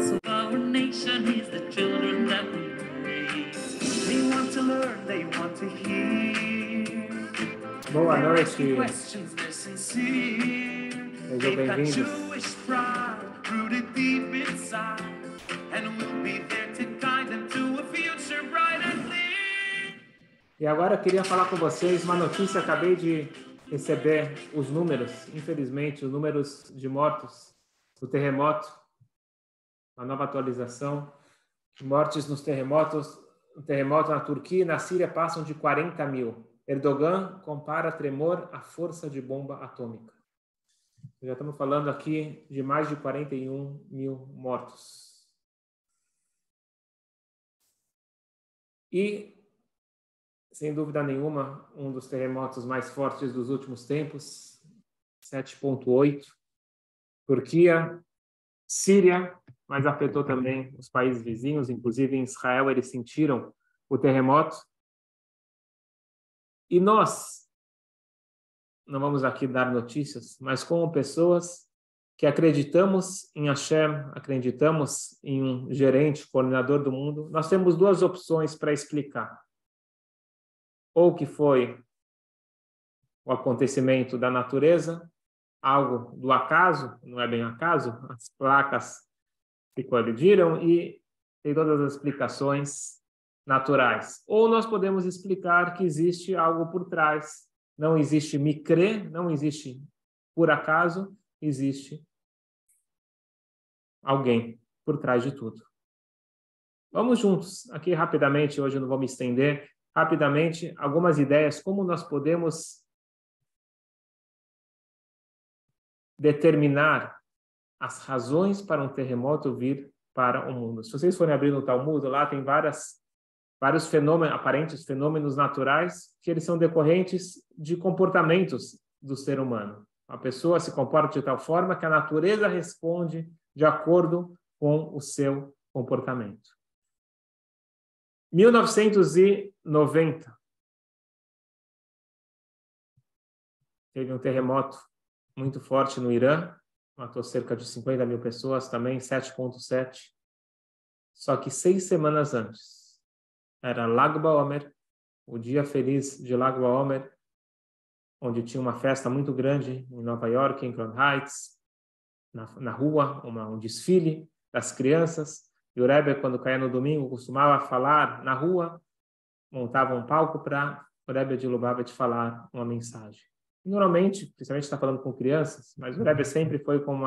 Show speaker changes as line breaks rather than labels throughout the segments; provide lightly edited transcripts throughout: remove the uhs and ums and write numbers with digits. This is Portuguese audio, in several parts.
So our nation is the children that we raise. They want to learn, they want to hear.
Boa noite,
Questions, they're sincere.
sejam
They've got
bem-vindos.
Jewish pride rooted deep inside, and we'll be there to guide them to a future bright and clear.
E agora eu queria falar com vocês uma notícia. Acabei de receber os números, infelizmente, os números de mortos do terremoto, a nova atualização de mortes nos terremotos. O terremoto na Turquia e na Síria passam de 40 mil. Erdogan compara tremor à força de bomba atômica. Já estamos falando aqui de mais de 41 mil mortos. E, sem dúvida nenhuma, um dos terremotos mais fortes dos últimos tempos, 7,8. Turquia, Síria, mas afetou também os países vizinhos, inclusive em Israel eles sentiram o terremoto. E nós não vamos aqui dar notícias, mas como pessoas que acreditamos em Hashem, acreditamos em um gerente, coordenador do mundo, nós temos duas opções para explicar. Ou que foi o acontecimento da natureza, algo do acaso, não é bem acaso, as placas se colidiram e tem todas as explicações naturais. Ou nós podemos explicar que existe algo por trás. Não existe micré, não existe por acaso, existe alguém por trás de tudo. Vamos juntos, aqui rapidamente, hoje eu não vou me estender, rapidamente, algumas ideias, como nós podemos determinar as razões para um terremoto vir para o mundo. Se vocês forem abrir no Talmud, lá tem vários fenômenos, aparentes fenômenos naturais, que eles são decorrentes de comportamentos do ser humano. A pessoa se comporta de tal forma que a natureza responde de acordo com o seu comportamento. 1990, teve um terremoto muito forte no Irã, matou cerca de 50 mil pessoas, também 7,7. Só que 6 semanas antes, era Lag BaOmer, o dia feliz de Lag BaOmer, onde tinha uma festa muito grande em Nova York, em Crown Heights, na rua, um desfile das crianças. E o Rebbe, quando caía no domingo, costumava falar na rua, montava um palco para o Rebbe de Lubavitch falar uma mensagem. Normalmente, principalmente está falando com crianças, mas o Rebbe sempre foi com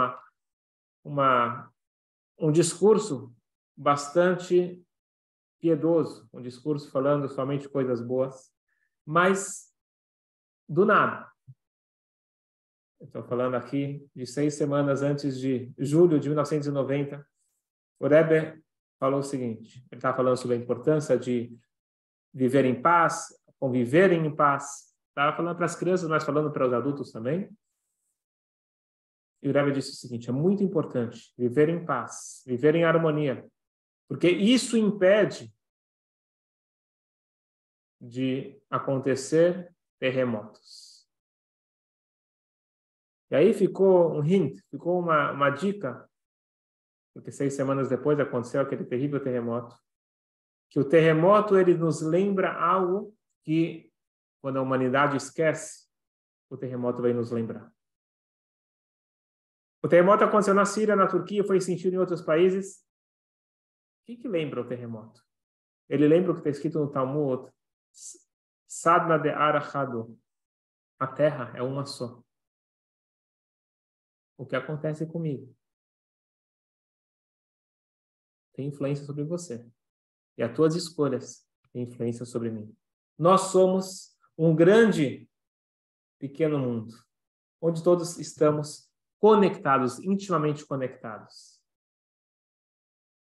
um discurso bastante piedoso, um discurso falando somente coisas boas, mas do nada. Estou falando aqui de 6 semanas antes de julho de 1990, o Rebbe falou o seguinte, ele estava falando sobre a importância de viver em paz, conviverem em paz. Estava falando para as crianças, mas falando para os adultos também. E o Rebbe disse o seguinte, é muito importante viver em paz, viver em harmonia, porque isso impede de acontecer terremotos. E aí ficou um hint, ficou uma dica, porque 6 semanas depois aconteceu aquele terrível terremoto, que o terremoto ele nos lembra algo que, quando a humanidade esquece, o terremoto vai nos lembrar. O terremoto aconteceu na Síria, na Turquia, foi sentido em outros países. O que lembra o terremoto? Ele lembra o que está escrito no Talmud, Sadna de Arachadu. A terra é uma só. O que acontece comigo tem influência sobre você. E as tuas escolhas têm influência sobre mim. Nós somos um grande, pequeno mundo, onde todos estamos conectados, intimamente conectados.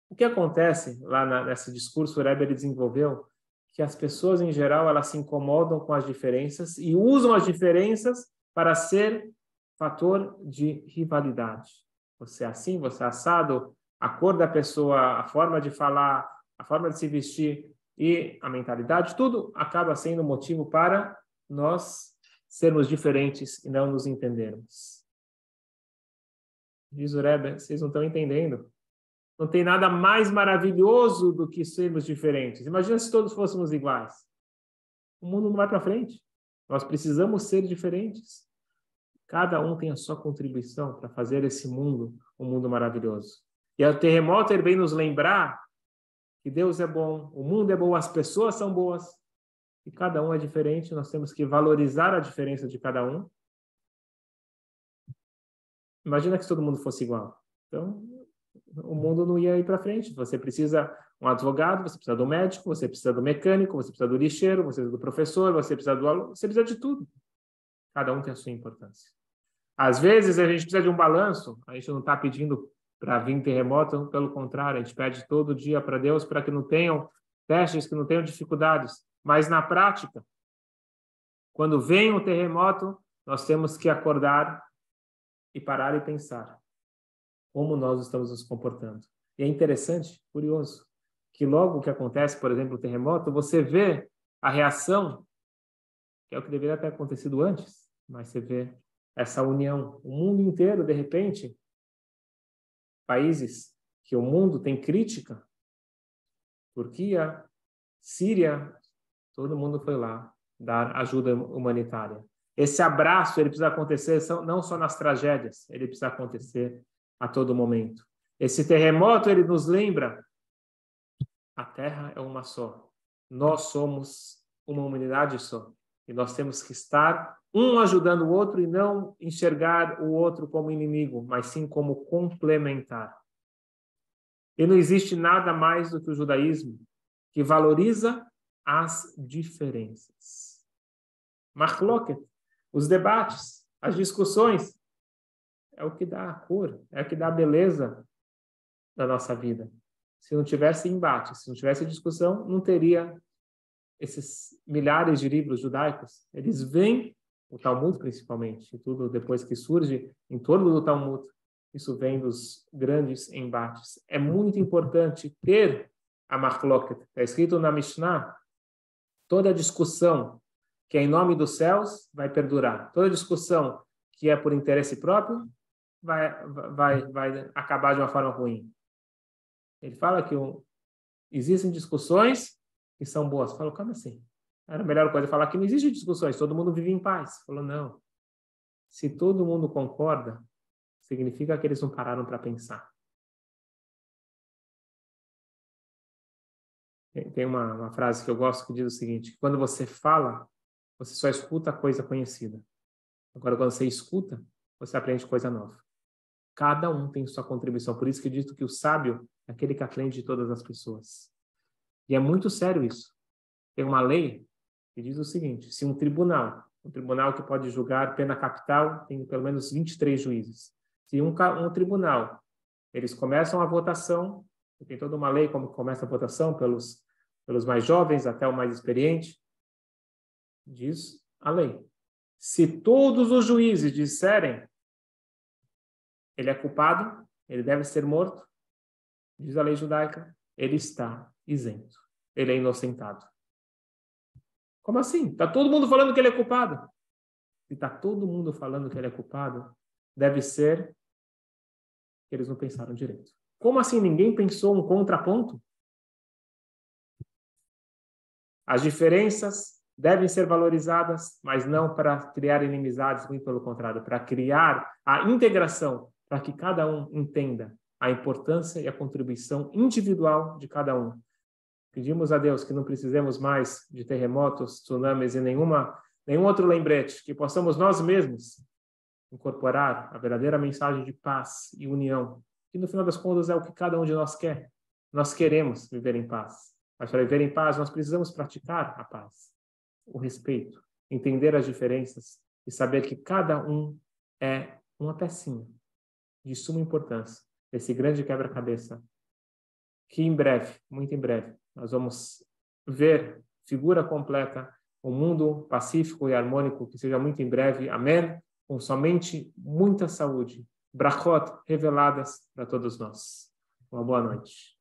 O que acontece lá nesse discurso, o Rebbe desenvolveu que as pessoas, em geral, elas se incomodam com as diferenças e usam as diferenças para ser fator de rivalidade. Você é assim, você é assado, a cor da pessoa, a forma de falar, a forma de se vestir e a mentalidade, tudo acaba sendo motivo para nós sermos diferentes e não nos entendermos. Diz o Rebbe, vocês não estão entendendo. Não tem nada mais maravilhoso do que sermos diferentes. Imagina se todos fôssemos iguais. O mundo não vai para frente. Nós precisamos ser diferentes. Cada um tem a sua contribuição para fazer esse mundo um mundo maravilhoso. E o terremoto ele vem nos lembrar que Deus é bom, o mundo é bom, as pessoas são boas, e cada um é diferente. Nós temos que valorizar a diferença de cada um. Imagina que se todo mundo fosse igual. Então, o mundo não ia ir para frente. Você precisa de um advogado, você precisa do médico, você precisa do mecânico, você precisa do lixeiro, você precisa do professor, você precisa do aluno, você precisa de tudo. Cada um tem a sua importância. Às vezes, a gente precisa de um balanço. A gente não está pedindo para vir terremoto, pelo contrário, a gente pede todo dia para Deus para que não tenham testes, que não tenham dificuldades. Mas, na prática, quando vem um terremoto, nós temos que acordar e parar e pensar como nós estamos nos comportando. E é interessante, curioso, que logo que acontece, por exemplo, o terremoto, você vê a reação, que é o que deveria ter acontecido antes, mas você vê essa união. O mundo inteiro, de repente, países que o mundo tem crítica, Turquia, Síria, todo mundo foi lá dar ajuda humanitária. Esse abraço, ele precisa acontecer não só nas tragédias, ele precisa acontecer a todo momento. Esse terremoto, ele nos lembra, a Terra é uma só. Nós somos uma humanidade só. E nós temos que estar um ajudando o outro e não enxergar o outro como inimigo, mas sim como complementar. E não existe nada mais do que o judaísmo que valoriza as diferenças. Machloket, os debates, as discussões, é o que dá a cor, é o que dá a beleza da nossa vida. Se não tivesse embate, se não tivesse discussão, não teria esses milhares de livros judaicos. Eles vêm, o Talmud principalmente, e tudo depois que surge em torno do Talmud, isso vem dos grandes embates. É muito importante ter a Machloket. Está escrito na Mishnah, toda discussão que é em nome dos céus vai perdurar. Toda discussão que é por interesse próprio vai acabar de uma forma ruim. Ele fala que existem discussões que são boas. Falou, como assim? Era a melhor coisa falar que não existe discussões, todo mundo vive em paz. Falou, não. Se todo mundo concorda, significa que eles não pararam para pensar. Tem uma frase que eu gosto que diz o seguinte, quando você fala, você só escuta coisa conhecida. Agora, quando você escuta, você aprende coisa nova. Cada um tem sua contribuição. Por isso que eu digo que o sábio é aquele que aprende de todas as pessoas. E é muito sério isso. Tem uma lei que diz o seguinte, se um tribunal que pode julgar pena capital, tem pelo menos 23 juízes. Se um tribunal, eles começam a votação, tem toda uma lei como começa a votação pelos mais jovens até o mais experiente, diz a lei. Se todos os juízes disserem ele é culpado, ele deve ser morto, diz a lei judaica, ele está isento. Ele é inocentado. Como assim? Está todo mundo falando que ele é culpado. Se está todo mundo falando que ele é culpado, deve ser que eles não pensaram direito. Como assim ninguém pensou um contraponto? As diferenças devem ser valorizadas, mas não para criar inimizades, muito pelo contrário, para criar a integração, para que cada um entenda a importância e a contribuição individual de cada um. Pedimos a Deus que não precisemos mais de terremotos, tsunamis e nenhum outro lembrete, que possamos nós mesmos incorporar a verdadeira mensagem de paz e união, que no final das contas é o que cada um de nós quer. Nós queremos viver em paz, mas para viver em paz nós precisamos praticar a paz, o respeito, entender as diferenças e saber que cada um é uma pecinha de suma importância desse grande quebra-cabeça que em breve, muito em breve, nós vamos ver figura completa, um mundo pacífico e harmônico que seja muito em breve, amém, com somente muita saúde, brachot reveladas para todos nós. Uma boa noite.